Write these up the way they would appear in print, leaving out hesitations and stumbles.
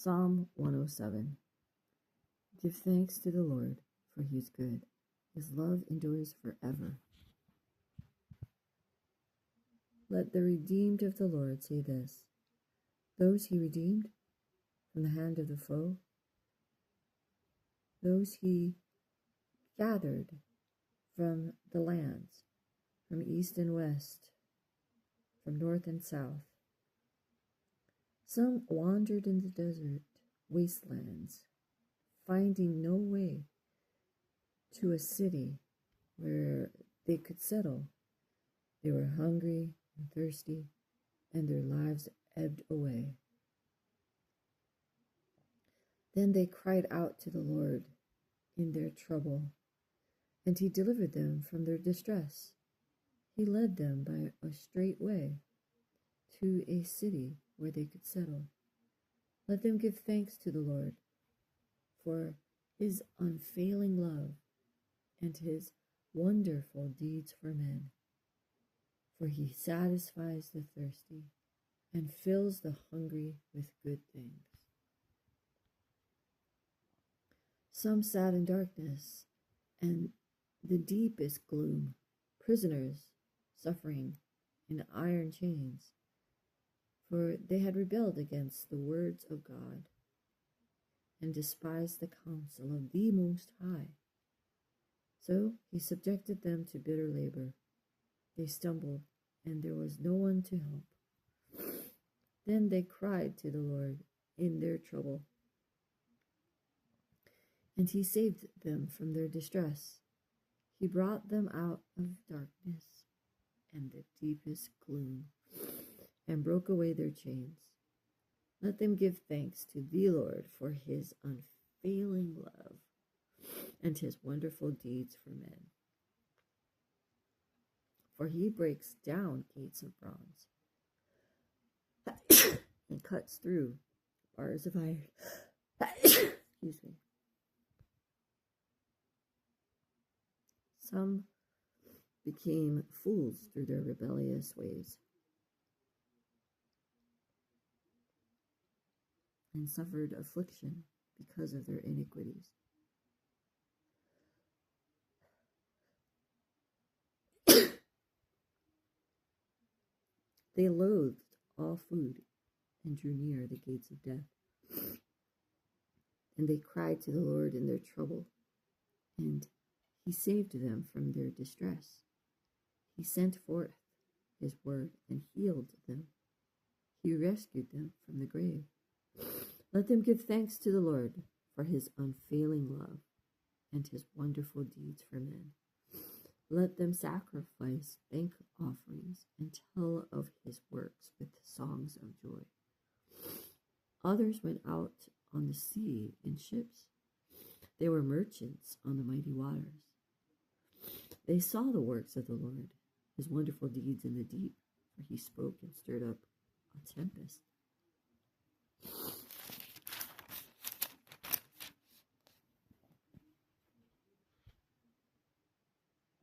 Psalm 107. Give thanks to the Lord, for he is good. His love endures forever. Let the redeemed of the Lord say this, those he redeemed from the hand of the foe, those he gathered from the lands, from east and west, from north and south. Some wandered in the desert wastelands, finding no way to a city where they could settle. They were hungry and thirsty, and their lives ebbed away. Then they cried out to the Lord in their trouble, and he delivered them from their distress. He led them by a straight way to a city where they could settle. Let them give thanks to the Lord for his unfailing love and his wonderful deeds for men. For he satisfies the thirsty and fills the hungry with good things. Some sat in darkness and the deepest gloom, prisoners suffering in iron chains, for they had rebelled against the words of God and despised the counsel of the Most High. So he subjected them to bitter labor. They stumbled, and there was no one to help. Then they cried to the Lord in their trouble, and he saved them from their distress. He brought them out of darkness and the deepest gloom, and broke away their chains. Let them give thanks to the Lord for his unfailing love and his wonderful deeds for men. For he breaks down gates of bronze and cuts through bars of iron. Excuse me. Some became fools through their rebellious ways and suffered affliction because of their iniquities. They loathed all food and drew near the gates of death. And they cried to the Lord in their trouble, and he saved them from their distress. He sent forth his word and healed them. He rescued them from the grave. Let them give thanks to the Lord for his unfailing love and his wonderful deeds for men. Let them sacrifice thank offerings and tell of his works with songs of joy. Others went out on the sea in ships. They were merchants on the mighty waters. They saw the works of the Lord, his wonderful deeds in the deep, for he spoke and stirred up a tempest.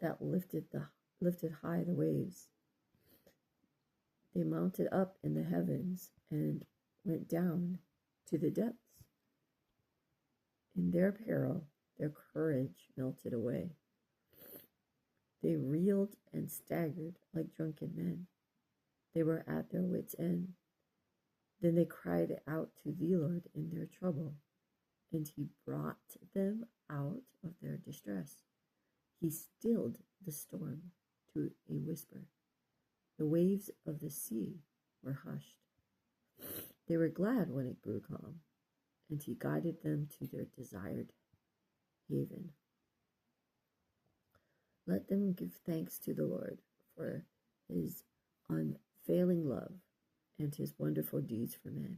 That lifted high the waves. They mounted up in the heavens and went down to the depths. In their peril, their courage melted away. They reeled and staggered like drunken men. They were at their wits' end. Then they cried out to the Lord in their trouble, and he brought them out of their distress. He stilled the storm to a whisper. The waves of the sea were hushed. They were glad when it grew calm, and he guided them to their desired haven. Let them give thanks to the Lord for his unfailing love and his wonderful deeds for men.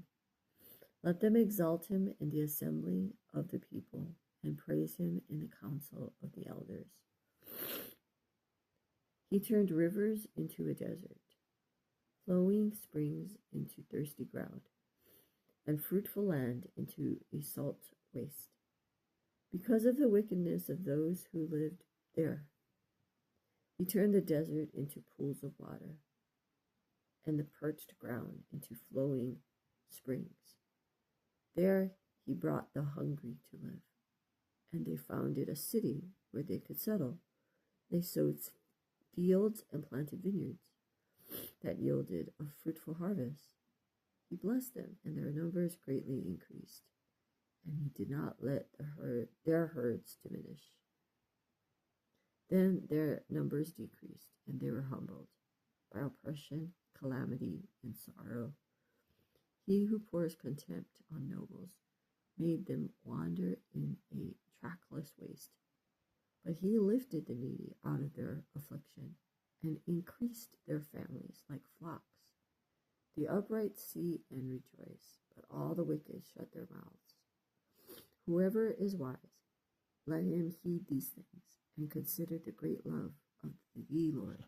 Let them exalt him in the assembly of the people and praise him in the council of the elders. He turned rivers into a desert, flowing springs into thirsty ground, and fruitful land into a salt waste. Because of the wickedness of those who lived there, he turned the desert into pools of water, and the parched ground into flowing springs. There he brought the hungry to live, and they founded a city where they could settle. They sowed fields and planted vineyards that yielded a fruitful harvest. He blessed them, and their numbers greatly increased, and he did not let their herds diminish. Then their numbers decreased, and they were humbled by oppression, calamity, and sorrow. He who pours contempt on nobles made them wander in a trackless waste. But he lifted the needy out of their affliction and increased their families like flocks. The upright see and rejoice, but all the wicked shut their mouths. Whoever is wise, let him heed these things and consider the great love of the Lord.